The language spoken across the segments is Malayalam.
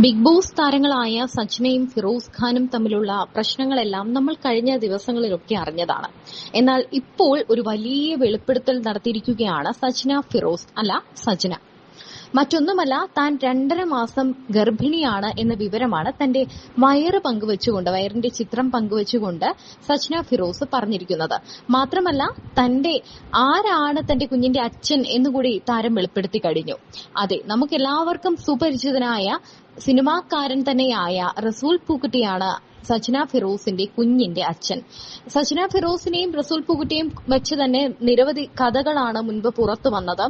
ബിഗ് ബോസ് താരങ്ങളായ സജ്നയും ഫിറോസ് ഖാനും തമ്മിലുള്ള പ്രശ്നങ്ങളെല്ലാം നമ്മൾ കഴിഞ്ഞ ദിവസങ്ങളിലൊക്കെ അറിഞ്ഞതാണ്. എന്നാൽ ഇപ്പോൾ ഒരു വലിയ വെളിപ്പെടുത്തൽ നടത്തിയിരിക്കുകയാണ് സജ്ന. മറ്റൊന്നുമല്ല, താൻ 2.5 മാസം ഗർഭിണിയാണ് എന്ന വിവരമാണ് തന്റെ വയറിന്റെ ചിത്രം പങ്കുവച്ചുകൊണ്ട് സജ്ന ഫിറോസ് പറഞ്ഞിരിക്കുന്നത്. മാത്രമല്ല, ആരാണ് തന്റെ കുഞ്ഞിന്റെ അച്ഛൻ എന്നുകൂടി താരം വെളിപ്പെടുത്തി കഴിഞ്ഞു. അതെ, നമുക്കെല്ലാവർക്കും സുപരിചിതനായ സിനിമാക്കാരൻ തന്നെയായ റസൂൽ പൂക്കുട്ടിയാണ് സജ്ന ഫിറോസിന്റെ കുഞ്ഞിന്റെ അച്ഛൻ. സജ്ന ഫിറോസിനെയും റസൂൽ പൂക്കുട്ടിയെയും വെച്ച് തന്നെ നിരവധി കഥകളാണ് മുൻപ് പുറത്തു വന്നത്.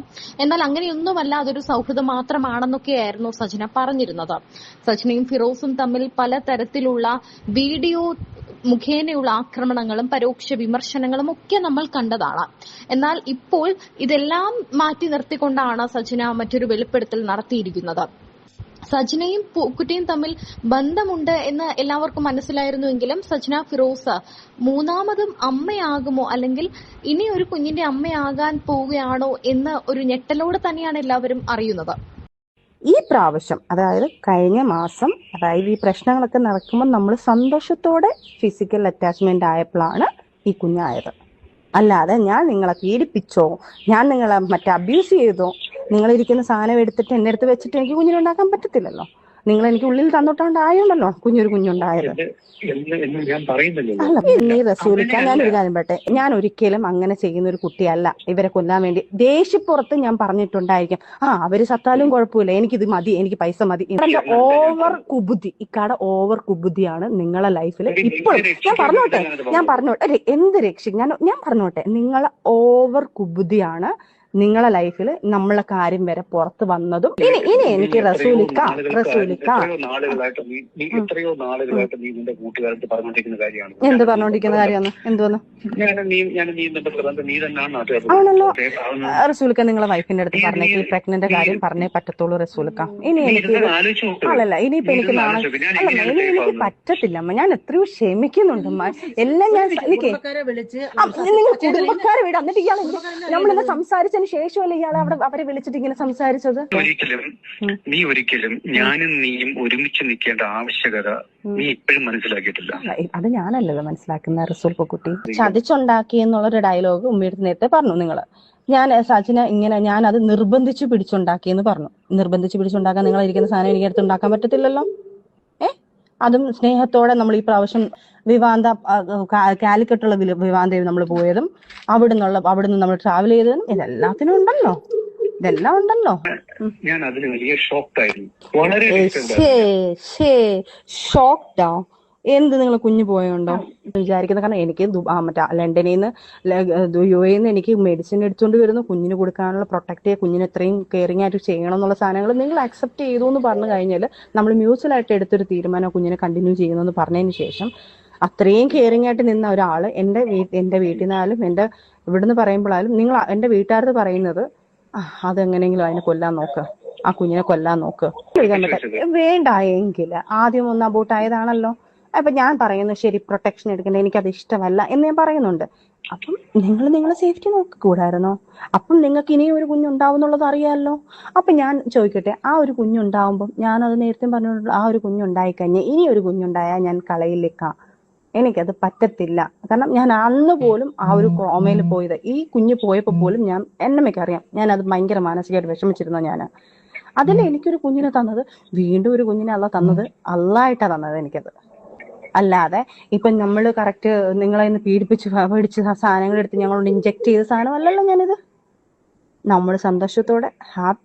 എന്നാൽ അങ്ങനെയൊന്നുമല്ല, അതൊരു സൗഹൃദം മാത്രമാണെന്നൊക്കെയായിരുന്നു സജ്ന പറഞ്ഞിരുന്നത്. സജ്നയും ഫിറോസും തമ്മിൽ പലതരത്തിലുള്ള വീഡിയോ മുഖേനയുള്ള ആക്രമണങ്ങളും പരോക്ഷ വിമർശനങ്ങളും ഒക്കെ നമ്മൾ കണ്ടതാണ്. എന്നാൽ ഇപ്പോൾ ഇതെല്ലാം മാറ്റി നിർത്തിക്കൊണ്ടാണ് സജ്ന മറ്റൊരു വെളിപ്പെടുത്തൽ നടത്തിയിരിക്കുന്നത്. സജ്നയും പൂക്കുട്ടിയും തമ്മിൽ ബന്ധമുണ്ട് എന്ന് എല്ലാവർക്കും മനസ്സിലായിരുന്നുവെങ്കിലും സജ്ന ഫിറോസ് മൂന്നാമതും അമ്മയാകുമോ, അല്ലെങ്കിൽ ഇനി ഒരു കുഞ്ഞിന്റെ അമ്മയാകാൻ പോവുകയാണോ എന്ന ഒരു ഞെട്ടലോടെ തന്നെയാണ് എല്ലാവരും അറിയുന്നത്. ഈ പ്രാവശ്യം, അതായത് കഴിഞ്ഞ മാസം, അതായത് ഈ പ്രശ്നങ്ങളൊക്കെ നടക്കുമ്പോൾ നമ്മൾ സന്തോഷത്തോടെ ഫിസിക്കൽ അറ്റാച്ച്മെന്റ് ആയപ്പോഴാണ് ഈ കുഞ്ഞായത്. അല്ലാതെ ഞാൻ നിങ്ങളെ പീഡിപ്പിച്ചോ, ഞാൻ നിങ്ങളെ അബ്യൂസ് ചെയ്തോ, നിങ്ങളിരിക്കുന്ന സാധനം എടുത്തിട്ട് എൻ്റെ അടുത്ത് വെച്ചിട്ട് എനിക്ക് കുഞ്ഞിനുണ്ടാക്കാൻ പറ്റത്തില്ലല്ലോ. നിങ്ങൾ എനിക്ക് ഉള്ളിൽ തന്നിട്ടുണ്ടായോണ്ടല്ലോ കുഞ്ഞുണ്ടായത്. അല്ല, നീ റസൂലിക്ക, ഞാനൊരു കാര്യം പറയട്ടെ, ഞാൻ ഒരിക്കലും അങ്ങനെ ചെയ്യുന്ന ഒരു കുട്ടിയല്ല. ഇവരെ കൊല്ലാൻ വേണ്ടി ദേഷ്യപ്പുറത്ത് ഞാൻ പറഞ്ഞിട്ടുണ്ടായിരിക്കും, അവര് സത്താലും കുഴപ്പമില്ല, എനിക്കിത് മതി, എനിക്ക് പൈസ മതി. ഇക്കാടെ ഓവർ കുബുദ്ധിയാണ് നിങ്ങളെ ലൈഫിൽ ഇപ്പോൾ. ഞാൻ പറഞ്ഞോട്ടെ എന്ത് രക്ഷിക്കും, ഞാൻ പറഞ്ഞോട്ടെ, നിങ്ങളെ ഓവർ കുബുദ്ധിയാണ് നിങ്ങളെ ലൈഫിൽ നമ്മളെ കാര്യം വരെ പുറത്ത് വന്നതും. ഇനി എനിക്ക് റസൂലിക്ക എന്ത് പറഞ്ഞോണ്ടിരിക്കുന്ന കാര്യമാണ്? എന്തുവന്ന് ആണല്ലോ റസൂലിക്ക, നിങ്ങളെ വൈഫിന്റെ അടുത്ത് പറഞ്ഞെങ്കിൽ പ്രഗ്നന്റ് കാര്യം പറഞ്ഞേ പറ്റത്തുള്ളൂ റസൂലിക്ക. ഇനി എനിക്ക് ഇനിയിപ്പോ എനിക്ക് എനിക്ക് പറ്റത്തില്ല അമ്മ. ഞാൻ എത്രയോ ക്ഷമിക്കുന്നുണ്ട് അമ്മ. എല്ലാം ഞാൻ നിങ്ങൾ കുടുംബക്കാരെ വിടാം. എന്നിട്ട് ഇയാൾ നമ്മളിന്ന് സംസാരിച്ചതിന് ശേഷമല്ലേ ഇയാളെ അവരെ വിളിച്ചിട്ട് ഇങ്ങനെ സംസാരിച്ചത്? ഒരിക്കലും ഞാനും നീയും ഒരുമിച്ച് നിൽക്കേണ്ട ആവശ്യകത നീ ഇപ്പോഴും മനസ്സിലാക്കിയിട്ടില്ല. അത് ഞാനല്ലല്ലോ മനസ്സിലാക്കുന്ന റസൂൽ പൂക്കുട്ടി. ചതിച്ചുണ്ടാക്കി എന്നുള്ളൊരു ഡയലോഗ് ഉമ്മയുടെ നേരത്തെ പറഞ്ഞു നിങ്ങള്. ഞാൻ സജിന ഇങ്ങനെ ഞാൻ അത് നിർബന്ധിച്ച് പിടിച്ചുണ്ടാക്കിയെന്ന് പറഞ്ഞു. നിർബന്ധിച്ച് പിടിച്ചുണ്ടാക്കാൻ നിങ്ങൾ ഇരിക്കുന്ന സാധനം എനിക്ക് അടുത്ത് ഉണ്ടാക്കാൻ പറ്റത്തില്ലല്ലോ. അതും സ്നേഹത്തോടെ നമ്മൾ ഈ പ്രാവശ്യം കാലിക്കട്ടുള്ള വിവാന്തയിൽ നമ്മൾ പോയതും അവിടുന്ന് നമ്മൾ ട്രാവൽ ചെയ്തതും ഇതെല്ലാത്തിനും ഉണ്ടല്ലോ. ഞാൻ അതിന് വലിയ ഷോക്ക്ഡായിരുന്നു. വളരെ ഷോക്ക്ഡാ. എന്ത് നിങ്ങൾ കുഞ്ഞു പോയോണ്ടോ വിചാരിക്കുന്നത്? കാരണം എനിക്ക് ലണ്ടനിൽ നിന്ന് UAE നിന്ന് എനിക്ക് മെഡിസിൻ എടുത്തുകൊണ്ട് വരുന്നു, കുഞ്ഞിന് കൊടുക്കാനുള്ള പ്രൊട്ടക്ട് കുഞ്ഞിന് എത്രയും കെയറിംഗ് ആയിട്ട് ചെയ്യണം എന്നുള്ള സാധനങ്ങൾ നിങ്ങൾ അക്സെപ്റ്റ് ചെയ്തു എന്ന് പറഞ്ഞു കഴിഞ്ഞാൽ നമ്മൾ മ്യൂച്വലായിട്ട് എടുത്തൊരു തീരുമാനം കുഞ്ഞിനെ കണ്ടിന്യൂ ചെയ്യുന്നു പറഞ്ഞതിന് ശേഷം അത്രയും കെയറിംഗ് ആയിട്ട് നിന്ന ഒരാള് എന്റെ വീട്ടിൽ നിന്നാലും എന്റെ ഇവിടുന്ന് പറയുമ്പോഴാലും നിങ്ങൾ എന്റെ വീട്ടുകാർക്ക് പറയുന്നത് അതെങ്ങനെയെങ്കിലും അതിനെ കൊല്ലാൻ നോക്ക്, ആ കുഞ്ഞിനെ കൊല്ലാൻ നോക്ക്. വേണ്ട എങ്കിൽ ആദ്യം ഒന്ന് അബോട്ട് ആയതാണല്ലോ. അപ്പൊ ഞാൻ പറയുന്നു ശരി, പ്രൊട്ടക്ഷൻ എടുക്കണ്ട, എനിക്കത് ഇഷ്ടമല്ല എന്ന് ഞാൻ പറയുന്നുണ്ട്. അപ്പം നിങ്ങളെ സേഫ്റ്റി നോക്കിക്കൂടായിരുന്നോ? അപ്പം നിങ്ങൾക്ക് ഇനിയും ഒരു കുഞ്ഞുണ്ടാവുന്നുള്ളത് അറിയാമല്ലോ. അപ്പൊ ഞാൻ ചോദിക്കട്ടെ, ആ ഒരു കുഞ്ഞുണ്ടാവുമ്പം ഞാനത് നേരത്തെ പറഞ്ഞിട്ടുള്ള ആ ഒരു കുഞ്ഞുണ്ടായിക്കഴിഞ്ഞാൽ ഇനി ഒരു കുഞ്ഞുണ്ടായാൽ ഞാൻ കളയിലേക്കാം, എനിക്കത് പറ്റത്തില്ല. കാരണം ഞാൻ അന്ന് പോലും ആ ഒരു ട്രോമയിൽ പോയത്, ഈ കുഞ്ഞ് പോയപ്പോൾ പോലും ഞാൻ എന്നമ്മയ്ക്കറിയാം ഞാൻ അത് ഭയങ്കര മാനസികമായിട്ട് വിഷമിച്ചിരുന്നു. ഞാൻ അതിൽ എനിക്കൊരു കുഞ്ഞിനെ തന്നത്, വീണ്ടും ഒരു കുഞ്ഞിനെ തന്നത് അള്ളായിട്ടാ തന്നത് എനിക്കത്. അല്ലാതെ ഇപ്പൊ നമ്മൾ കറക്റ്റ് നിങ്ങളെ പീഡിപ്പിച്ച് സാധനങ്ങൾ എടുത്ത് ഞങ്ങളോട് ഇഞ്ചെക്ട് ചെയ്ത സാധനമല്ലല്ലോ ഞാനിത്. നമ്മൾ സന്തോഷത്തോടെ ഹാപ്പി